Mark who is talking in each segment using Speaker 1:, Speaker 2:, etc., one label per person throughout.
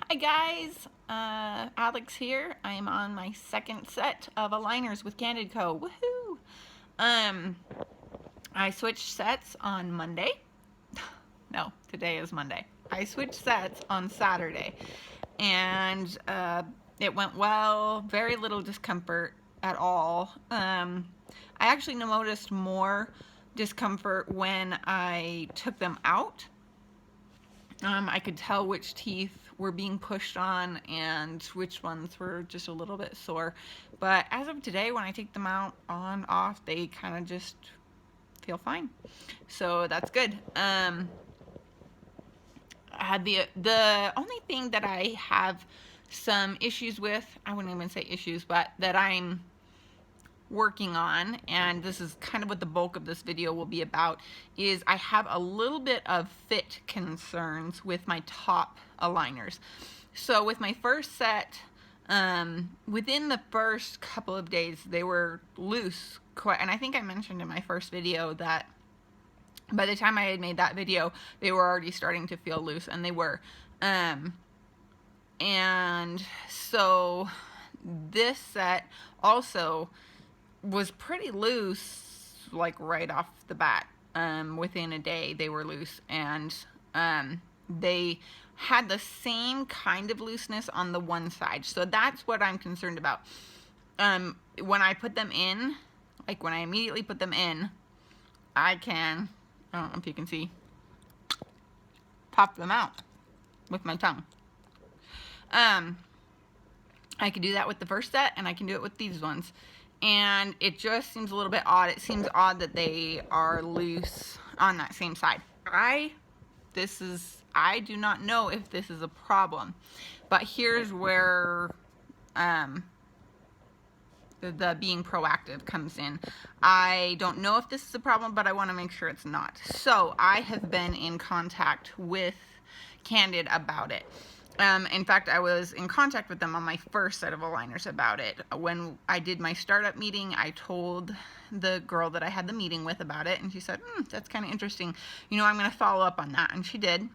Speaker 1: Hi guys, Alex here. I am on my second set of aligners with Candid Co. Woohoo! Um, I switched sets on Monday. No, today is Monday. I switched sets on Saturday, and it went well. Very little discomfort at all. I actually noticed more discomfort when I took them out. I could tell which teeth were being pushed on and which ones were just a little bit sore. But as of today, when I take them out on, off, they kind of just feel fine. So that's good. The only thing that I have some issues with, I wouldn't even say issues, but that I'm working on, and this is kind of what the bulk of this video will be about, is I have a little bit of fit concerns with my top aligners. So with my first set, within the first couple of days, they were loose quite, and I think I mentioned in my first video that by the time I had made that video, they were already starting to feel loose, and they were. And so this set also was pretty loose, like right off the bat. Within a day, they were loose, and they had the same kind of looseness on the one side. So that's what I'm concerned about. When I put them in, like when I immediately put them in, I don't know if you can see, pop them out with my tongue. I could do that with the first set, and I can do it with these ones. And it just seems a little bit odd. It seems odd that they are loose on that same side. I do not know if this is a problem, but here's where the being proactive comes in. I don't know if this is a problem, but I want to make sure it's not. So I have been in contact with Candid about it. In fact, I was in contact with them on my first set of aligners about it. When I did my startup meeting, I told the girl that I had the meeting with about it, and she said, that's kind of interesting. You know, I'm going to follow up on that, and she did.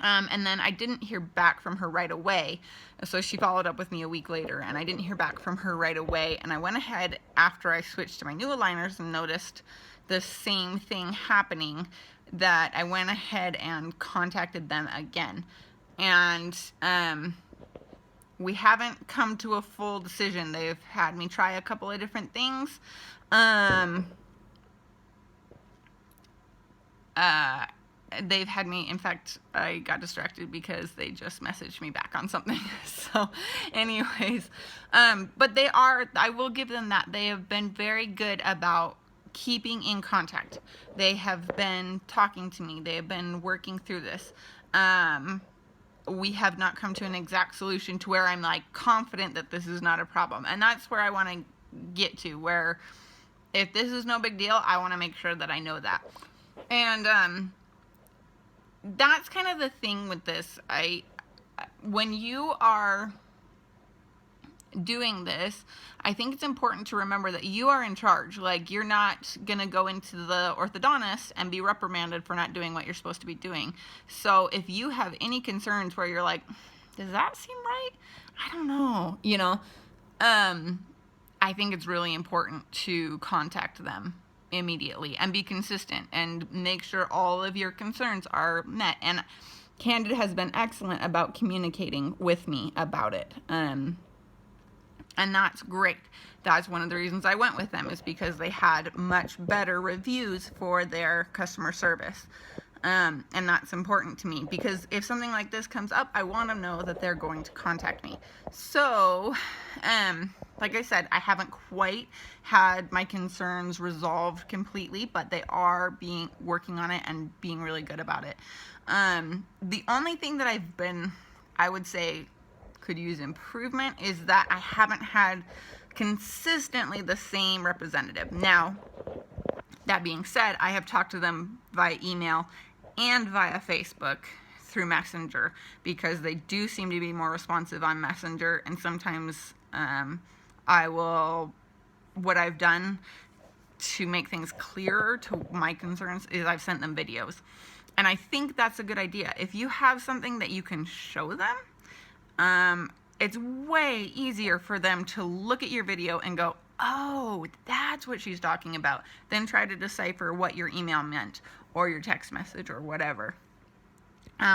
Speaker 1: And then I didn't hear back from her right away, so she followed up with me a week later, and I didn't hear back from her right away, and I went ahead after I switched to my new aligners and noticed the same thing happening, that I went ahead and contacted them again. And we haven't come to a full decision. They've had me try a couple of different things. They've had me, in fact, I got distracted because they just messaged me back on something. So anyways, but I will give them that. They have been very good about keeping in contact. They have been talking to me. They have been working through this. We have not come to an exact solution to where I'm like confident that this is not a problem. And that's where I want to get to, where if this is no big deal, I want to make sure that I know that. And that's kind of the thing with this. When you are doing this, I think it's important to remember that you are in charge. Like, you're not gonna go into the orthodontist and be reprimanded for not doing what you're supposed to be doing. So if you have any concerns where you're like, does that seem right? I don't know, you know, I think it's really important to contact them immediately and be consistent and make sure all of your concerns are met. And Candid has been excellent about communicating with me about it. And that's great. That's one of the reasons I went with them, is because they had much better reviews for their customer service. And that's important to me, because if something like this comes up, I want to know that they're going to contact me. So, like I said, I haven't quite had my concerns resolved completely, but they are working on it and being really good about it. The only thing that I would say could use improvement is that I haven't had consistently the same representative. Now, that being said, I have talked to them via email and via Facebook through Messenger, because they do seem to be more responsive on Messenger. And sometimes what I've done to make things clearer to my concerns is I've sent them videos. And I think that's a good idea. If you have something that you can show them, it's way easier for them to look at your video and go, oh, that's what she's talking about, than try to decipher what your email meant or your text message or whatever.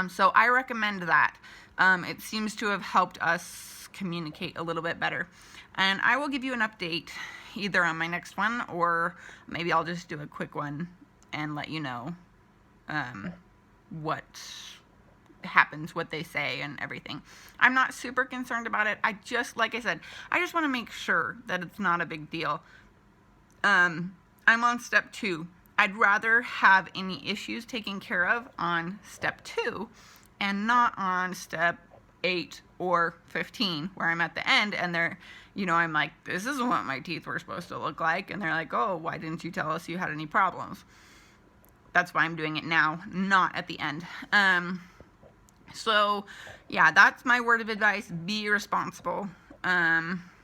Speaker 1: So I recommend that. It seems to have helped us communicate a little bit better. And I will give you an update either on my next one, or maybe I'll just do a quick one and let you know what happens, what they say and everything. I'm not super concerned about it. Like I said, I just want to make sure that it's not a big deal. I'm on step 2. I'd rather have any issues taken care of on step 2 and not on step 8 or 15, where I'm at the end and they're, I'm like, this isn't what my teeth were supposed to look like. And they're like, oh, why didn't you tell us you had any problems? That's why I'm doing it now, not at the end. So yeah, that's my word of advice. Be responsible.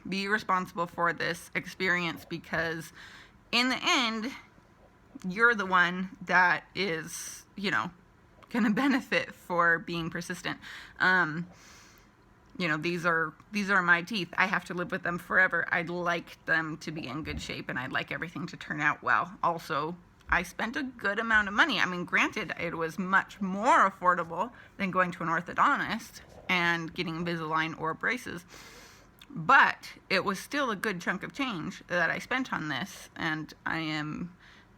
Speaker 1: Be responsible for this experience, because in the end, you're the one that is, going to benefit for being persistent. These are my teeth. I have to live with them forever. I'd like them to be in good shape, and I'd like everything to turn out well. Also, I spent a good amount of money. I mean, granted, it was much more affordable than going to an orthodontist and getting Invisalign or braces, but it was still a good chunk of change that I spent on this, and I am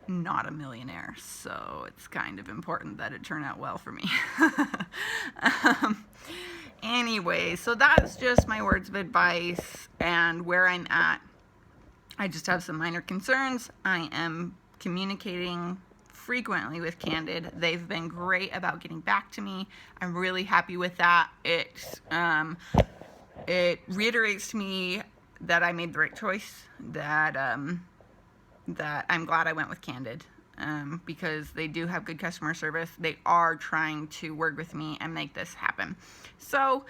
Speaker 1: not a millionaire, so it's kind of important that it turn out well for me. Anyway, so that's just my words of advice and where I'm at. I just have some minor concerns. I am communicating frequently with Candid. They've been great about getting back to me. I'm really happy with that. It reiterates to me that I made the right choice, that I'm glad I went with Candid, because they do have good customer service. They are trying to work with me and make this happen. So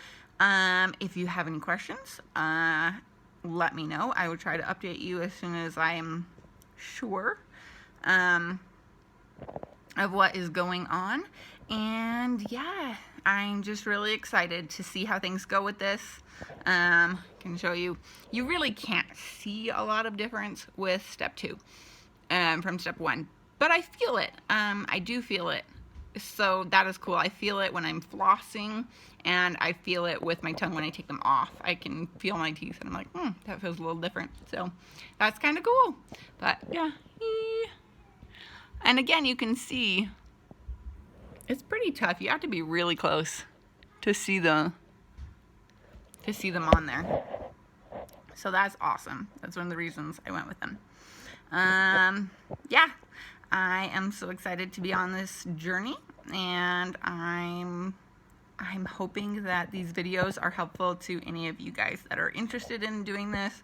Speaker 1: if you have any questions, let me know. I will try to update you as soon as I am sure of what is going on. And yeah, I'm just really excited to see how things go with this. Can show you. You really can't see a lot of difference with step 2 from step 1, but I feel it. I do feel it. So that is cool. I feel it when I'm flossing, and I feel it with my tongue when I take them off. I can feel my teeth, and I'm like, that feels a little different. So that's kind of cool. But yeah. And again, you can see it's pretty tough. You have to be really close to see them on there. So that's awesome. That's one of the reasons I went with them. Yeah, I am so excited to be on this journey, and I'm hoping that these videos are helpful to any of you guys that are interested in doing this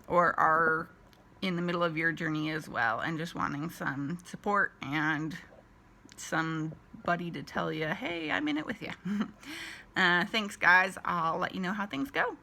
Speaker 1: or are in the middle of your journey as well and just wanting some support and somebody to tell you, hey, I'm in it with you. Thanks, guys. I'll let you know how things go.